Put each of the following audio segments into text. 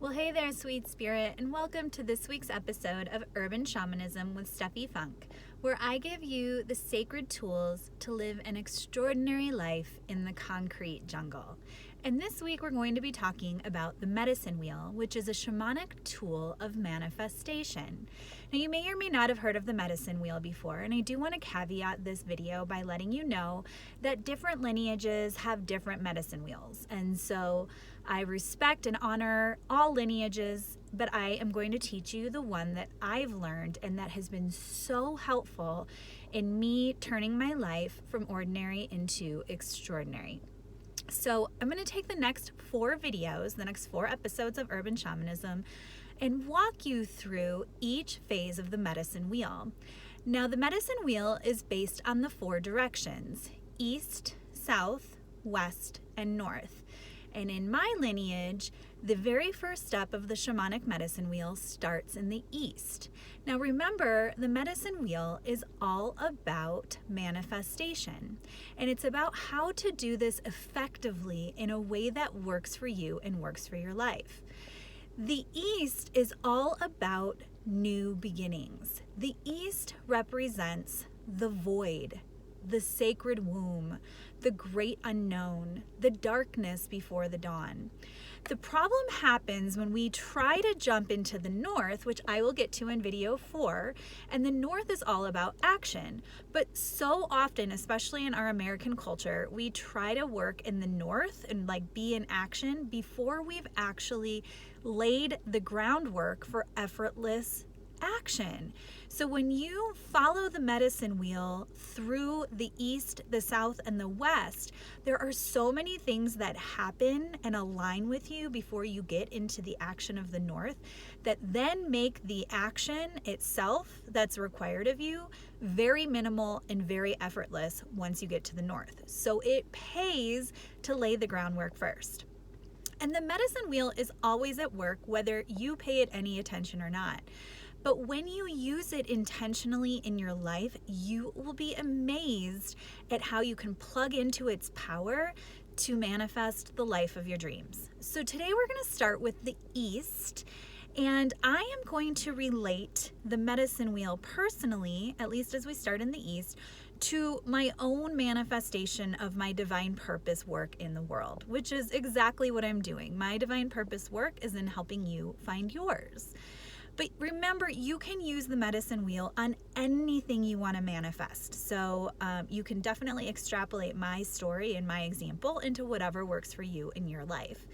Well, hey there, sweet spirit, and welcome to this week's episode of Urban Shamanism with Steffi Funk, where I give you the sacred tools to live an extraordinary life in the concrete jungle. And this week we're going to be talking about the medicine wheel, which is a shamanic tool of manifestation. Now, you may or may not have heard of the medicine wheel before, and I do want to caveat this video by letting you know that different lineages have different medicine wheels. And so I respect and honor all lineages, but I am going to teach you the one that I've learned and that has been so helpful in me turning my life from ordinary into extraordinary. So I'm going to take the next 4 videos, the next 4 episodes of Urban Shamanism, and walk you through each phase of the medicine wheel. Now, the medicine wheel is based on the 4 directions: east, south, west, and north. And in my lineage, the very first step of the shamanic medicine wheel starts in the east. Now remember, the medicine wheel is all about manifestation. And it's about how to do this effectively in a way that works for you and works for your life. The east is all about new beginnings. The east represents the void, the sacred womb, the great unknown, the darkness before the dawn. The problem happens when we try to jump into the north, which I will get to in video 4, and the north is all about action. But so often, especially in our American culture, we try to work in the north and be in action before we've actually laid the groundwork for effortless action. So when you follow the medicine wheel through the east, the south, and the west, there are so many things that happen and align with you before you get into the action of the north that then make the action itself that's required of you very minimal and very effortless once you get to the north. So it pays to lay the groundwork first. And the medicine wheel is always at work whether you pay it any attention or not. But when you use it intentionally in your life, you will be amazed at how you can plug into its power to manifest the life of your dreams. So today we're going to start with the east, and I am going to relate the medicine wheel personally, at least as we start in the east, to my own manifestation of my divine purpose work in the world, which is exactly what I'm doing. My divine purpose work is in helping you find yours. But remember, you can use the medicine wheel on anything you want to manifest. So you can definitely extrapolate my story and my example into whatever works for you in your life.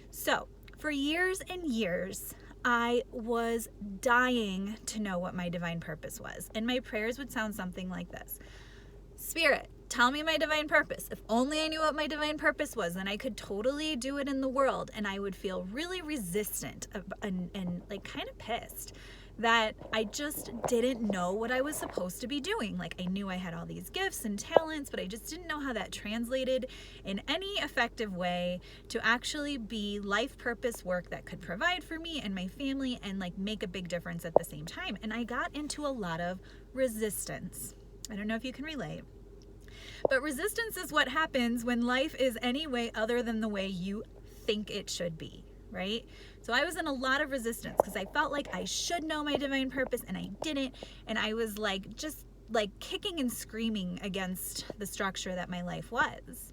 So for years and years, I was dying to know what my divine purpose was. And my prayers would sound something like this: Spirit, tell me my divine purpose. If only I knew what my divine purpose was, then I could totally do it in the world. And I would feel really resistant and kind of pissed that I just didn't know what I was supposed to be doing. I knew I had all these gifts and talents, but I just didn't know how that translated in any effective way to actually be life purpose work that could provide for me and my family and make a big difference at the same time. And I got into a lot of resistance. I don't know if you can relate. But resistance is what happens when life is any way other than the way you think it should be, right? So I was in a lot of resistance because I felt like I should know my divine purpose and I didn't. And I was just kicking and screaming against the structure that my life was.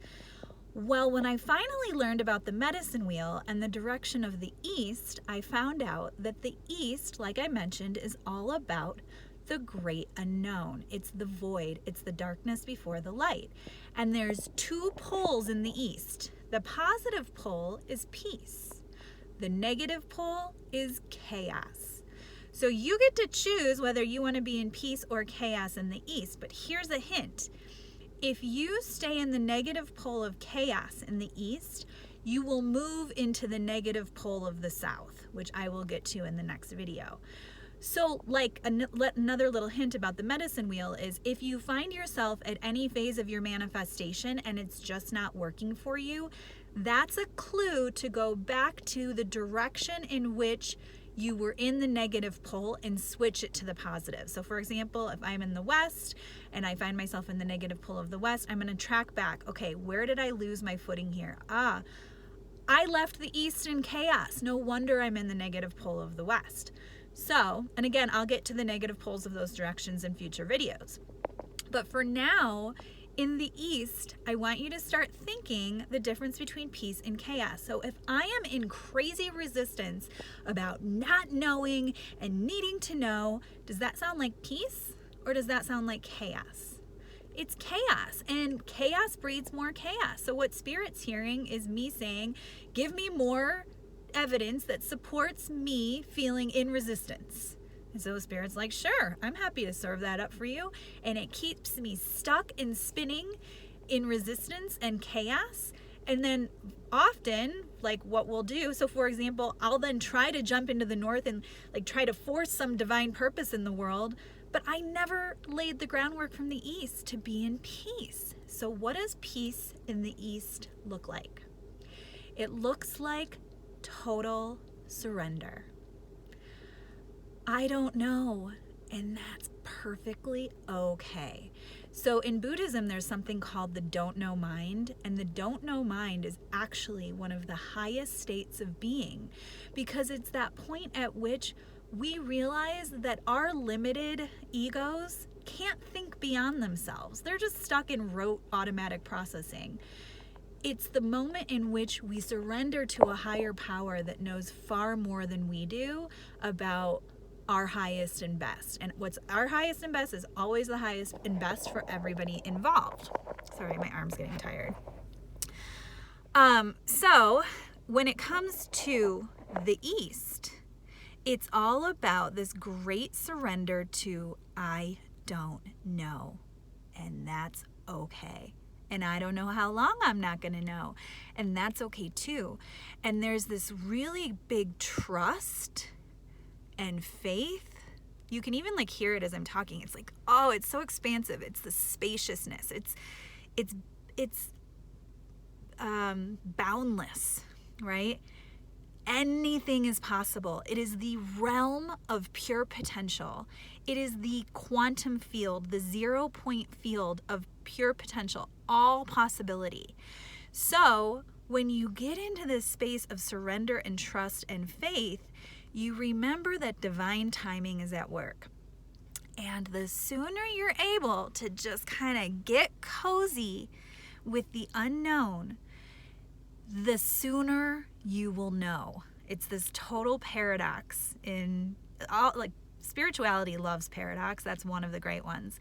Well, when I finally learned about the medicine wheel and the direction of the east, I found out that the east, like I mentioned, is all about the great unknown. It's the void. It's the darkness before the light. And there's 2 poles in the east. The positive pole is peace. The negative pole is chaos. So you get to choose whether you want to be in peace or chaos in the east. But here's a hint. If you stay in the negative pole of chaos in the east, you will move into the negative pole of the south, which I will get to in the next video. So another little hint about the medicine wheel is if you find yourself at any phase of your manifestation and it's just not working for you, that's a clue to go back to the direction in which you were in the negative pole and switch it to the positive. So for example, if I'm in the west and I find myself in the negative pole of the west, I'm going to track back. Okay, where did I lose my footing here? I left the East in chaos. No wonder I'm in the negative pole of the West. So, and again, I'll get to the negative poles of those directions in future videos. But for now, in the East, I want you to start thinking the difference between peace and chaos. So if I am in crazy resistance about not knowing and needing to know, does that sound like peace or does that sound like chaos? It's chaos, and chaos breeds more chaos. So what Spirit's hearing is me saying, give me more evidence that supports me feeling in resistance. And so Spirit's like, sure, I'm happy to serve that up for you. And it keeps me stuck and spinning in resistance and chaos. And then often, like what we'll do, so for example, I'll then try to jump into the North and like try to force some divine purpose in the world, but I never laid the groundwork from the East to be in peace. So what does peace in the East look like? It looks like total surrender. I don't know, and that's perfectly okay. So in Buddhism, there's something called the don't know mind, and the don't know mind is actually one of the highest states of being, because it's that point at which we realize that our limited egos can't think beyond themselves. They're just stuck in rote automatic processing. It's the moment in which we surrender to a higher power that knows far more than we do about our highest and best. And what's our highest and best is always the highest and best for everybody involved. Sorry, my arm's getting tired. So when it comes to the East, it's all about this great surrender to I don't know. And that's okay. And I don't know how long I'm not going to know. And that's okay too. And there's this really big trust and faith. You can even like hear it as I'm talking. It's like, oh, it's so expansive. It's the spaciousness. It's boundless, right? Anything is possible. It is the realm of pure potential. It is the quantum field, the 0 point field of pure potential, all possibility. So when you get into this space of surrender and trust and faith, you remember that divine timing is at work. And the sooner you're able to just kind of get cozy with the unknown, the sooner you will know. It's this total paradox in all, like spirituality loves paradox. That's one of the great ones.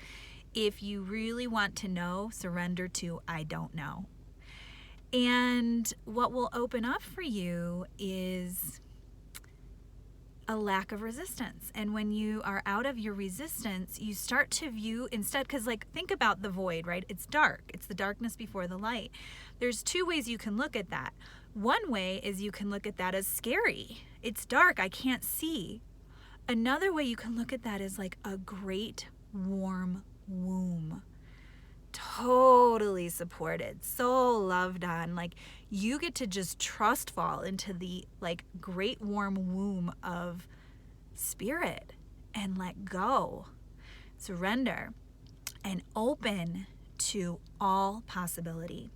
If you really want to know, surrender to I don't know. And what will open up for you is a lack of resistance. And when you are out of your resistance, you start to view instead, because like think about the void, right? It's dark. It's the darkness before the light. There's two ways you can look at that. One way is you can look at that as scary. It's dark. I can't see. Another way you can look at that is like a great warm womb. Totally supported, so loved on. Like you get to just trust fall into the like great warm womb of spirit and let go, surrender, and open to all possibility.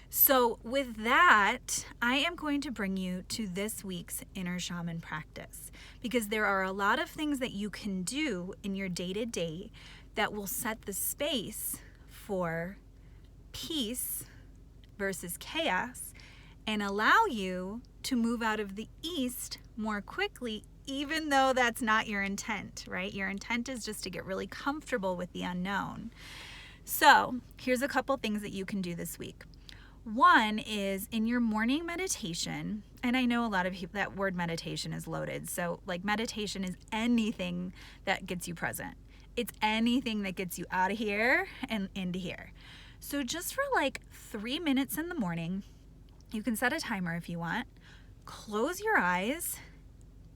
So with that, I am going to bring you to this week's inner shaman practice, because there are a lot of things that you can do in your day-to-day that will set the space for peace versus chaos and allow you to move out of the East more quickly, even though that's not your intent, right? Your intent is just to get really comfortable with the unknown. So here's a couple things that you can do this week. One is in your morning meditation, and I know a lot of people, that word meditation is loaded. So like meditation is anything that gets you present. It's anything that gets you out of here and into here. So just for like 3 minutes in the morning, you can set a timer if you want, close your eyes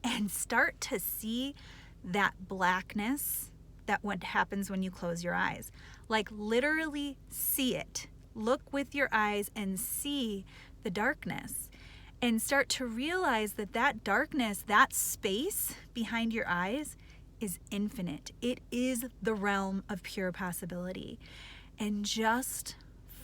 and start to see that blackness, that what happens when you close your eyes. Like literally see it. Look with your eyes and see the darkness and start to realize that that darkness, that space behind your eyes is infinite. It is the realm of pure possibility. And just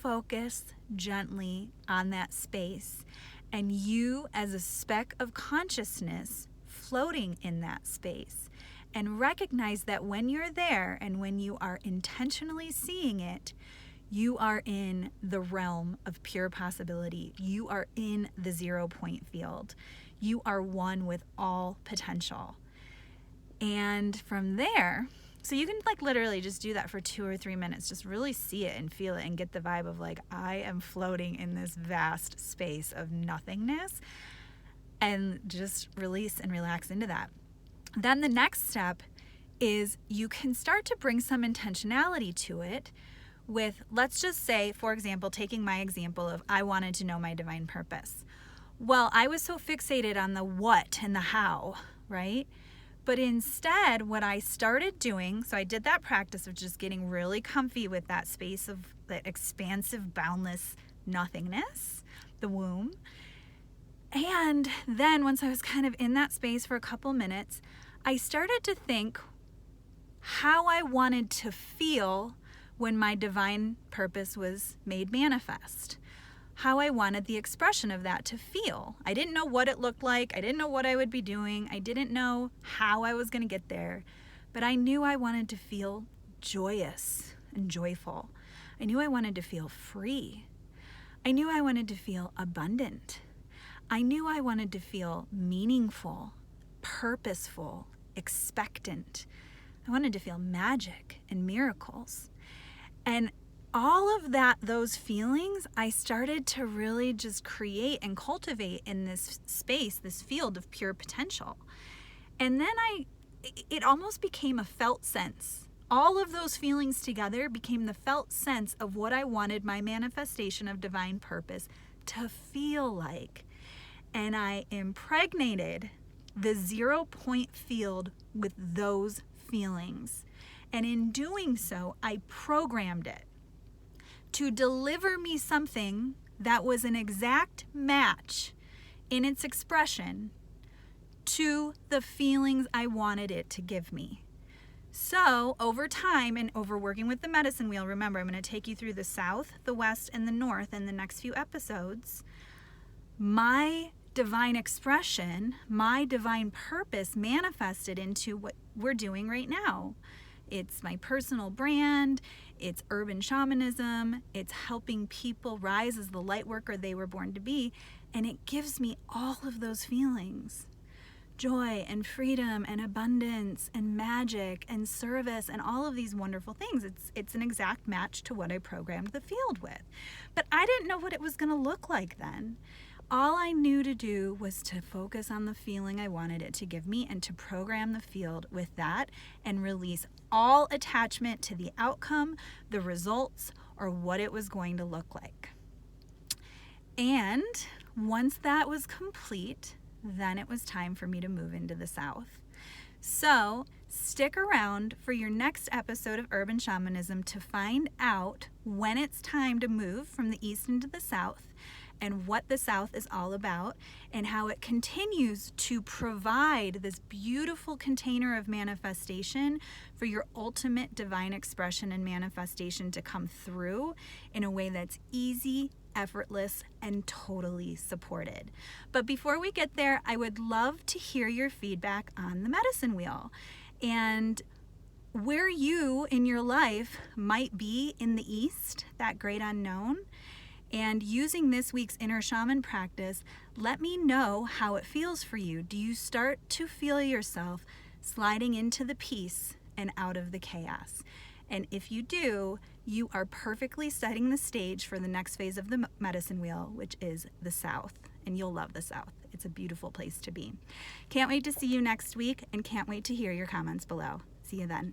focus gently on that space and you as a speck of consciousness floating in that space. And recognize that when you're there and when you are intentionally seeing it, you are in the realm of pure possibility. You are in the 0 point field. You are one with all potential. And from there, so you can like literally just do that for 2 or 3 minutes. Just really see it and feel it and get the vibe of like, I am floating in this vast space of nothingness, and just release and relax into that. Then the next step is you can start to bring some intentionality to it with, let's just say, for example, taking my example of I wanted to know my divine purpose. Well, I was so fixated on the what and the how, right? But instead, what I started doing, so I did that practice of just getting really comfy with that space of that expansive, boundless nothingness, the womb. And then once I was kind of in that space for a couple minutes, I started to think how I wanted to feel when my divine purpose was made manifest. How I wanted the expression of that to feel. I didn't know what it looked like. I didn't know what I would be doing. I didn't know how I was going to get there. But I knew I wanted to feel joyous and joyful. I knew I wanted to feel free. I knew I wanted to feel abundant. I knew I wanted to feel meaningful, purposeful, expectant. I wanted to feel magic and miracles. And all of those feelings, I started to really just create and cultivate in this space, this field of pure potential. And then it almost became a felt sense. All of those feelings together became the felt sense of what I wanted my manifestation of divine purpose to feel like. And I impregnated the 0 point field with those feelings. And in doing so, I programmed it to deliver me something that was an exact match in its expression to the feelings I wanted it to give me. So over time and over working with the medicine wheel, remember, I'm going to take you through the south, the west, and the north in the next few episodes. My divine expression, my divine purpose manifested into what we're doing right now. It's my personal brand, it's urban shamanism, it's helping people rise as the light worker they were born to be, and it gives me all of those feelings. Joy and freedom and abundance and magic and service and all of these wonderful things. It's an exact match to what I programmed the field with. But I didn't know what it was going to look like then. All I knew to do was to focus on the feeling I wanted it to give me and to program the field with that and release all attachment to the outcome, the results, or what it was going to look like. And once that was complete, then it was time for me to move into the south. So stick around for your next episode of Urban Shamanism to find out when it's time to move from the east into the south, and what the South is all about, and how it continues to provide this beautiful container of manifestation for your ultimate divine expression and manifestation to come through in a way that's easy, effortless, and totally supported. But before we get there, I would love to hear your feedback on the medicine wheel and where you in your life might be in the East, that great unknown. And using this week's inner shaman practice, let me know how it feels for you. Do you start to feel yourself sliding into the peace and out of the chaos? And if you do, you are perfectly setting the stage for the next phase of the medicine wheel, which is the South. And you'll love the South. It's a beautiful place to be. Can't wait to see you next week, and can't wait to hear your comments below. See you then.